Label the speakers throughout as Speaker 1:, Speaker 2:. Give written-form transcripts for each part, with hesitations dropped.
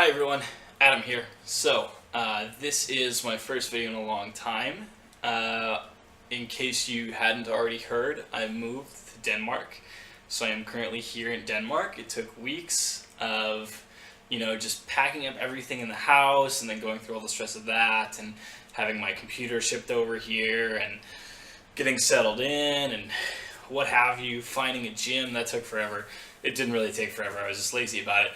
Speaker 1: Hi everyone, Adam here. This is my first video in a long time. In case you hadn't already heard, I moved to Denmark. So I am currently here in Denmark. It took weeks of, just packing up everything in the house and then going through all the stress of that and having my computer shipped over here and getting settled in and what have you, finding a gym. That took forever. It didn't really take forever. I was just lazy about it.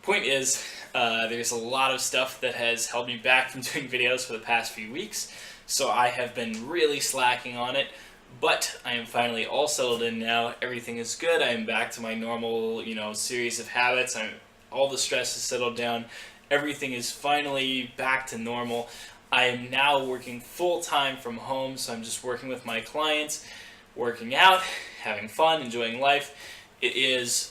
Speaker 1: Point is, there's a lot of stuff that has held me back from doing videos for the past few weeks, so I have been really slacking on it, but I am finally all settled in now. Everything is good. I am back to my normal, series of habits. All the stress has settled down. Everything is finally back to normal. I am now working full-time from home, so I'm just working with my clients, working out, having fun, enjoying life. It is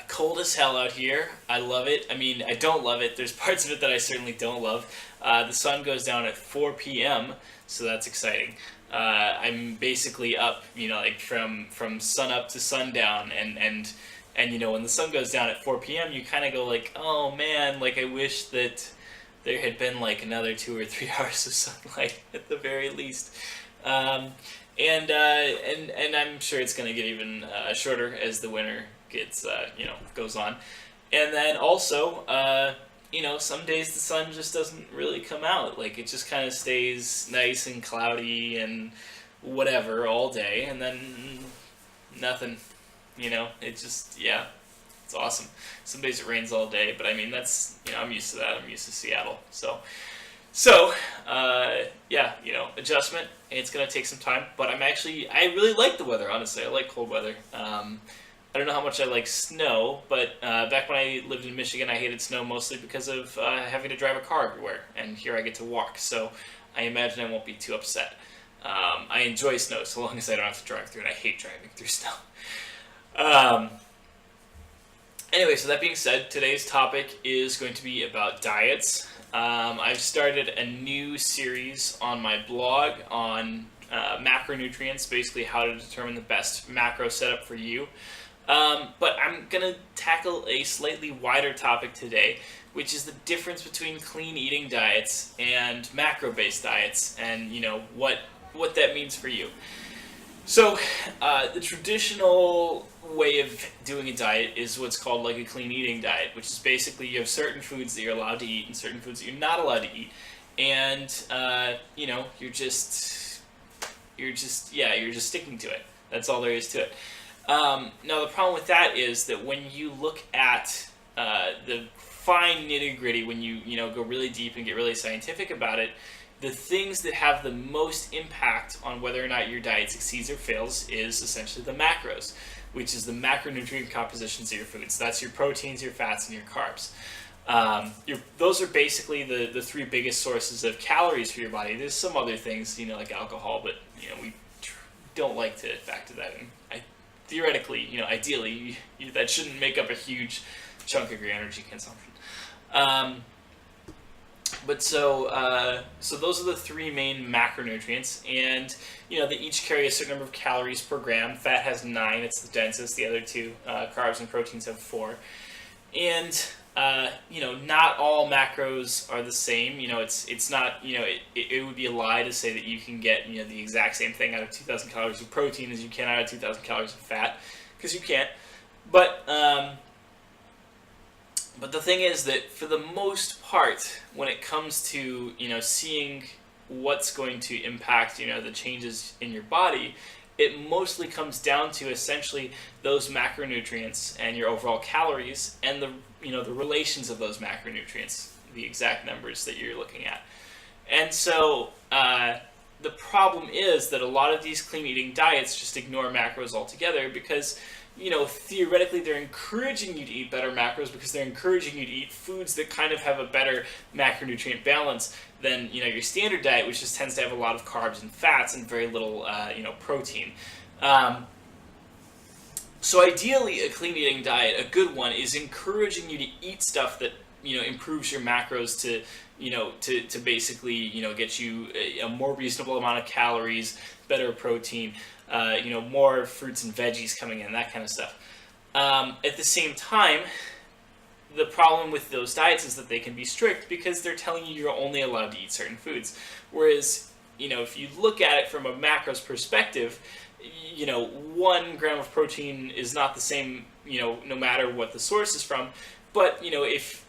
Speaker 1: cold as hell out here. I love it. I mean, I don't love it. There's parts of it that I certainly don't love. The sun goes down at 4 p.m., so that's exciting. I'm basically up, from sun up to sundown, and when the sun goes down at 4 p.m., you kind of go like, oh man, I wish that there had been another 2 or 3 hours of sunlight at the very least. And I'm sure it's going to get even shorter as the winter gets, goes on. And then also, some days the sun just doesn't really come out. It just kind of stays nice and cloudy and whatever all day, and then nothing. It just, it's awesome. Some days it rains all day, but I mean, that's, I'm used to that. I'm used to Seattle, So, adjustment. It's going to take some time, but I really like the weather, honestly. I like cold weather. I don't know how much I like snow, but back when I lived in Michigan, I hated snow mostly because of having to drive a car everywhere, and here I get to walk, so I imagine I won't be too upset. I enjoy snow so long as I don't have to drive through it. I hate driving through snow. Anyway, so that being said, today's topic is going to be about diets. I've started a new series on my blog on macronutrients, basically how to determine the best macro setup for you. But I'm going to tackle a slightly wider topic today, which is the difference between clean eating diets and macro-based diets, and what that means for you. So the traditional way of doing a diet is what's called a clean eating diet, which is basically you have certain foods that you're allowed to eat and certain foods that you're not allowed to eat, and you're just sticking to it. That's all there is to it. Now the problem with that is that when you look at the fine nitty-gritty, when you go really deep and get really scientific about it, the things that have the most impact on whether or not your diet succeeds or fails is essentially the macros, which is the macronutrient compositions of your foods. That's your proteins, your fats, and your carbs. Those are basically the three biggest sources of calories for your body. There's some other things, like alcohol, but we don't like to factor that in. Theoretically, ideally, that shouldn't make up a huge chunk of your energy consumption. So those are the three main macronutrients, and they each carry a certain number of calories per gram. Fat has 9; it's the densest. The other two, carbs and proteins, have 4. And not all macros are the same. It's not. It would be a lie to say that you can get the exact same thing out of 2,000 calories of protein as you can out of 2,000 calories of fat, because you can't. But the thing is that for the most part, when it comes to seeing what's going to impact the changes in your body, it mostly comes down to essentially those macronutrients and your overall calories and the relations of those macronutrients, the exact numbers that you're looking at. And so the problem is that a lot of these clean eating diets just ignore macros altogether because theoretically they're encouraging you to eat better macros because they're encouraging you to eat foods that kind of have a better macronutrient balance than your standard diet, which just tends to have a lot of carbs and fats and very little protein. So ideally, a clean eating diet, a good one, is encouraging you to eat stuff that improves your macros to basically get you a more reasonable amount of calories, better protein, more fruits and veggies coming in, that kind of stuff. At the same time, the problem with those diets is that they can be strict because they're telling you you're only allowed to eat certain foods. Whereas, if you look at it from a macros perspective, 1 gram of protein is not the same, no matter what the source is from. But, if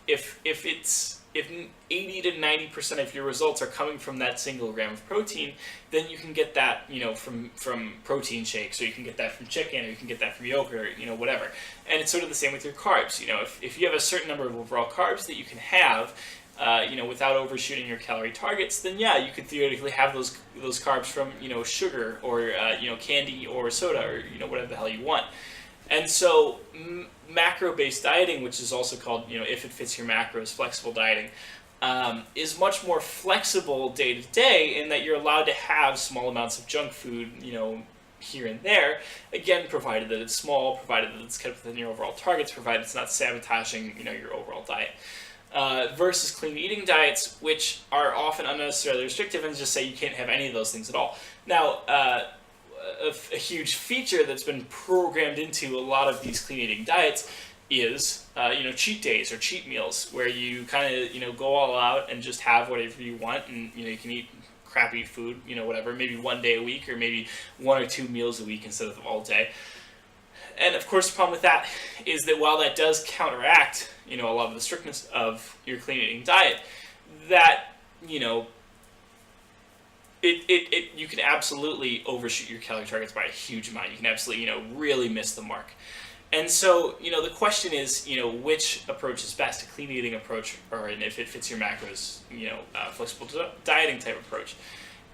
Speaker 1: 80 to 90% of your results are coming from that single gram of protein, then you can get that, from protein shakes, or you can get that from chicken, or you can get that from yogurt, or, whatever. And it's sort of the same with your carbs. If you have a certain number of overall carbs that you can have, without overshooting your calorie targets, then yeah, you could theoretically have those carbs from, sugar, or, candy, or soda, or, whatever the hell you want. And so macro-based dieting, which is also called, if it fits your macros, flexible dieting, is much more flexible day to day in that you're allowed to have small amounts of junk food, here and there. Again, provided that it's small, provided that it's kept within your overall targets, provided it's not sabotaging, your overall diet. Versus clean eating diets, which are often unnecessarily restrictive and just say you can't have any of those things at all. Now, a huge feature that's been programmed into a lot of these clean eating diets is, cheat days or cheat meals, where you kind of, go all out and just have whatever you want, and, you can eat crappy food, whatever, maybe 1 day a week, or maybe 1 or 2 meals a week instead of all day. And of course, the problem with that is that while that does counteract, a lot of the strictness of your clean eating diet, that, you can absolutely overshoot your calorie targets by a huge amount. You can absolutely, really miss the mark. And so, the question is, which approach is best, a clean eating approach, or an if it fits your macros, flexible dieting type approach.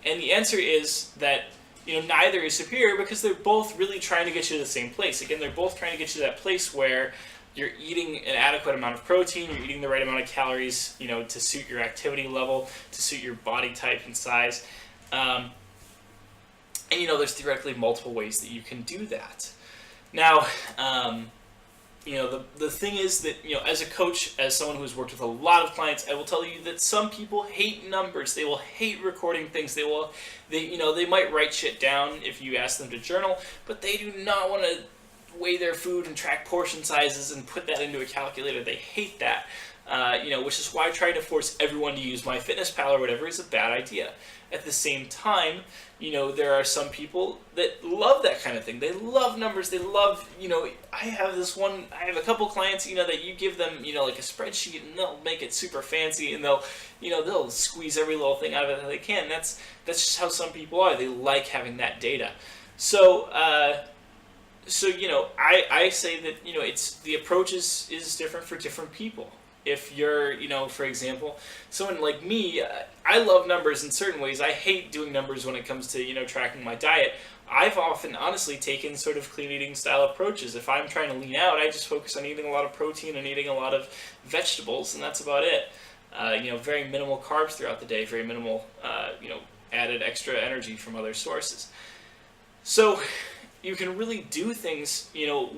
Speaker 1: And the answer is that, neither is superior, because they're both really trying to get you to the same place. Again, they're both trying to get you to that place where you're eating an adequate amount of protein, you're eating the right amount of calories, to suit your activity level, to suit your body type and size. And, there's theoretically multiple ways that you can do that. Now, the thing is that, as a coach, as someone who's worked with a lot of clients, I will tell you that some people hate numbers. They will hate recording things. They might write shit down if you ask them to journal, but they do not want to weigh their food and track portion sizes and put that into a calculator. They hate that, which is why trying to force everyone to use MyFitnessPal or whatever is a bad idea. At the same time, there are some people that love that kind of thing. They love numbers. They love, I have a couple clients, that you give them, like a spreadsheet, and they'll make it super fancy, and they'll squeeze every little thing out of it that they can. That's just how some people are. They like having that data. So, I say that, it's the approach is different for different people. If you're, for example, someone like me, I love numbers in certain ways. I hate doing numbers when it comes to, tracking my diet. I've often, honestly, taken sort of clean eating style approaches. If I'm trying to lean out, I just focus on eating a lot of protein and eating a lot of vegetables, and that's about it. Very minimal carbs throughout the day, very minimal, added extra energy from other sources. So you can really do things,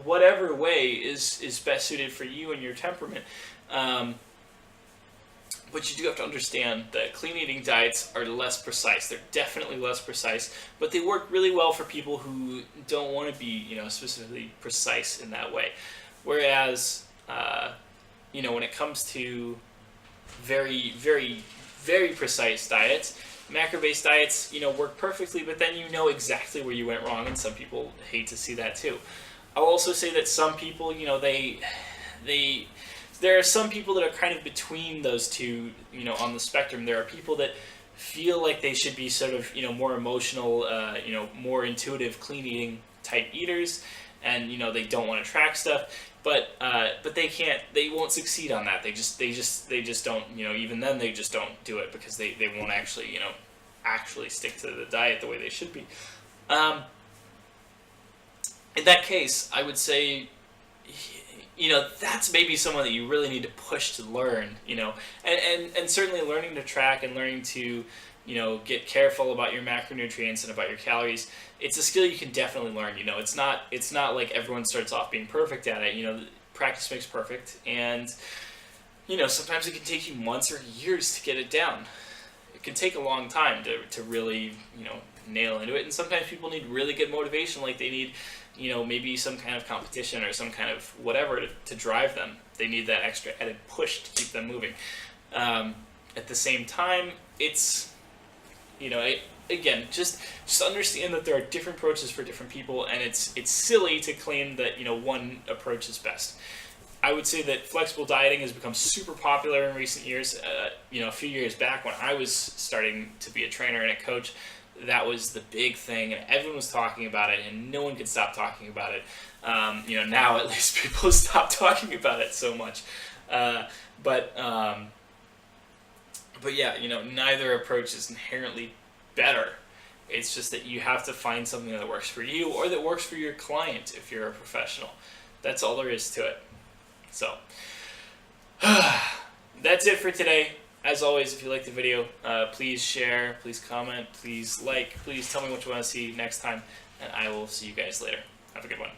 Speaker 1: whatever way is best suited for you and your temperament. But you do have to understand that clean eating diets are less precise. They're definitely less precise, but they work really well for people who don't want to be, specifically precise in that way. Whereas, when it comes to very, very, very precise diets, macro-based diets, work perfectly, but then exactly where you went wrong, and some people hate to see that too. I'll also say that some people, there are some people that are kind of between those two, on the spectrum. There are people that feel like they should be sort of, more emotional, more intuitive, clean eating type eaters, and, they don't want to track stuff, but they won't succeed on that. They just don't, even then they just don't do it because they won't actually, actually stick to the diet the way they should be. In that case, I would say, that's maybe someone that you really need to push to learn, and certainly learning to track and learning to, get careful about your macronutrients and about your calories. It's a skill you can definitely learn. It's not like everyone starts off being perfect at it. Practice makes perfect, and, sometimes it can take you months or years to get it down. It can take a long time to really, nail into it. And sometimes people need really good motivation, like they need, maybe some kind of competition or some kind of whatever to drive them. They need that extra added push to keep them moving. At the same time, it's, again, just understand that there are different approaches for different people, and it's silly to claim that one approach is best. I would say that flexible dieting has become super popular in recent years. A few years back when I was starting to be a trainer and a coach, that was the big thing, and everyone was talking about it, and no one could stop talking about it. Now at least people stop talking about it so much. But yeah, neither approach is inherently better. It's just that you have to find something that works for you or that works for your client if you're a professional. That's all there is to it. So, that's it for today. As always, if you like the video, please share, please comment, please like, please tell me what you want to see next time, and I will see you guys later. Have a good one.